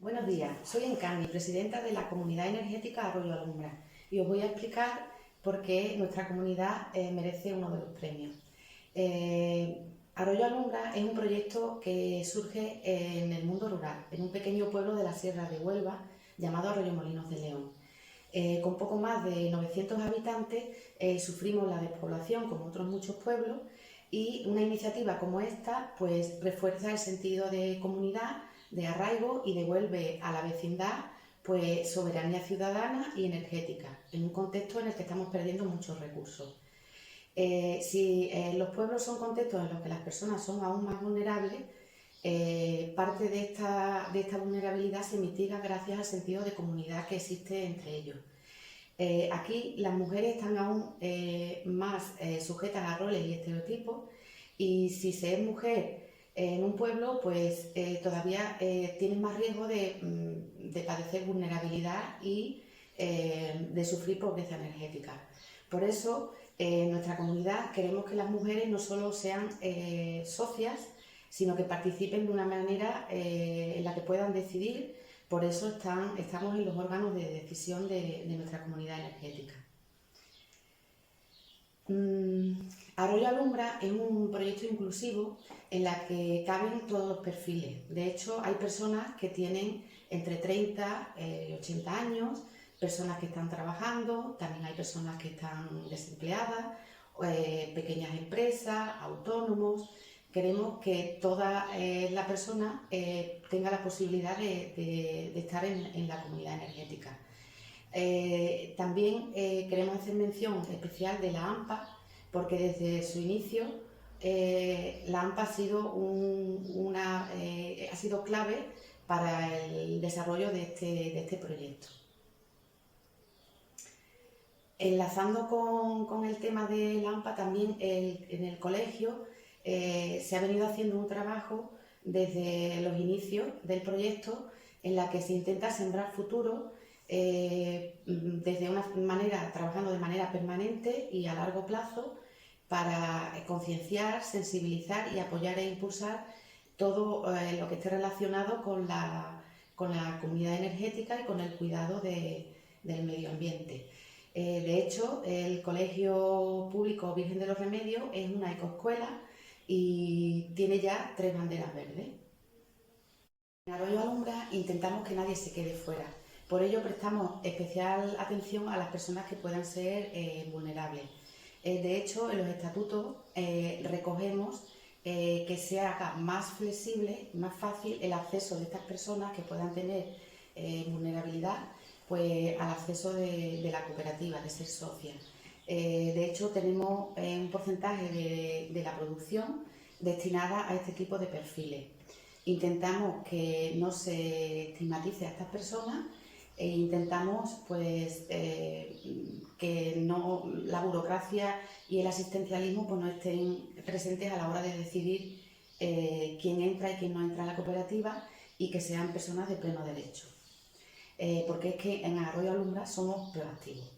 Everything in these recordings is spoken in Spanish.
Buenos días, soy Encani, presidenta de la Comunidad Energética Arroyo Alumbra, y os voy a explicar por qué nuestra comunidad merece uno de los premios. Arroyo Alumbra es un proyecto que surge en el mundo rural, en un pequeño pueblo de la Sierra de Huelva llamado Arroyomolinos de León. Con poco más de 900 habitantes sufrimos la despoblación como otros muchos pueblos, y una iniciativa como esta pues refuerza el sentido de comunidad, de arraigo, y devuelve a la vecindad pues soberanía ciudadana y energética en un contexto en el que estamos perdiendo muchos recursos. Si los pueblos son contextos en los que las personas son aún más vulnerables, parte de esta vulnerabilidad se mitiga gracias al sentido de comunidad que existe entre ellos. Aquí las mujeres están aún más sujetas a roles y estereotipos, y si se es mujer en un pueblo, pues todavía tienen más riesgo de padecer vulnerabilidad y de sufrir pobreza energética. Por eso, en nuestra comunidad queremos que las mujeres no solo sean socias, sino que participen de una manera en la que puedan decidir. Por eso estamos en los órganos de decisión de nuestra comunidad energética. Arroyo Alumbra es un proyecto inclusivo en el que caben todos los perfiles. De hecho, hay personas que tienen entre 30 y 80 años, personas que están trabajando, también hay personas que están desempleadas, pequeñas empresas, autónomos. Queremos que toda la persona tenga la posibilidad de estar en la comunidad energética. También queremos hacer mención especial de la AMPA, porque desde su inicio la AMPA ha sido clave para el desarrollo de este proyecto. Enlazando con el tema de la AMPA, también en el colegio se ha venido haciendo un trabajo desde los inicios del proyecto en la que se intenta sembrar futuro trabajando de manera permanente y a largo plazo para concienciar, sensibilizar y apoyar e impulsar todo lo que esté relacionado con la comunidad energética y con el cuidado del medio ambiente. De hecho, el Colegio Público Virgen de los Remedios es una ecoescuela y tiene ya 3 banderas verdes. En Arroyo Alumbra intentamos que nadie se quede fuera. Por ello prestamos especial atención a las personas que puedan ser vulnerables. De hecho, en los estatutos recogemos que se haga más flexible, más fácil el acceso de estas personas que puedan tener vulnerabilidad, pues al acceso de la cooperativa, de ser socias. De hecho, tenemos un porcentaje de la producción destinada a este tipo de perfiles. Intentamos que no se estigmatice a estas personas e intentamos pues, que la burocracia y el asistencialismo pues, no estén presentes a la hora de decidir quién entra y quién no entra en la cooperativa, y que sean personas de pleno derecho. Porque es que en Arroyo Alumbra somos proactivos.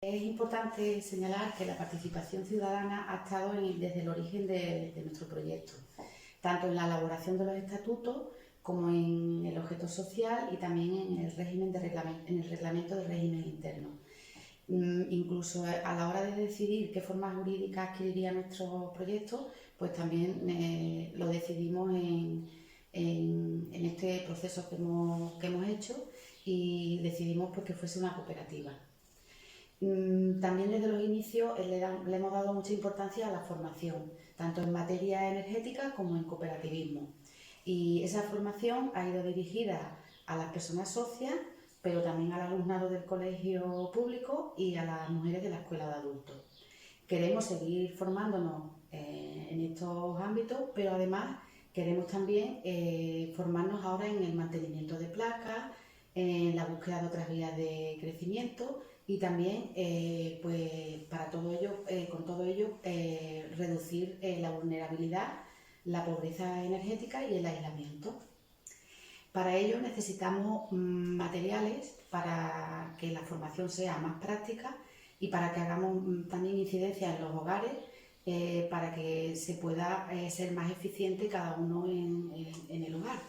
Es importante señalar que la participación ciudadana ha estado desde el origen de nuestro proyecto, tanto en la elaboración de los estatutos como en el objeto social y también en el reglamento de régimen interno. Incluso a la hora de decidir qué forma jurídica adquiriría nuestro proyecto, pues también lo decidimos en este proceso que hemos hecho, y decidimos pues, que fuese una cooperativa. También desde los inicios le hemos dado mucha importancia a la formación, tanto en materia energética como en cooperativismo. Y esa formación ha ido dirigida a las personas socias, pero también al alumnado del colegio público y a las mujeres de la escuela de adultos. Queremos seguir formándonos en estos ámbitos, pero además queremos también formarnos ahora en el mantenimiento de placas, en la búsqueda de otras vías de crecimiento, y también pues para todo ello, con todo ello reducir la vulnerabilidad, la pobreza energética y el aislamiento. Para ello necesitamos materiales para que la formación sea más práctica y para que hagamos también incidencia en los hogares, para que se pueda ser más eficiente cada uno en el hogar.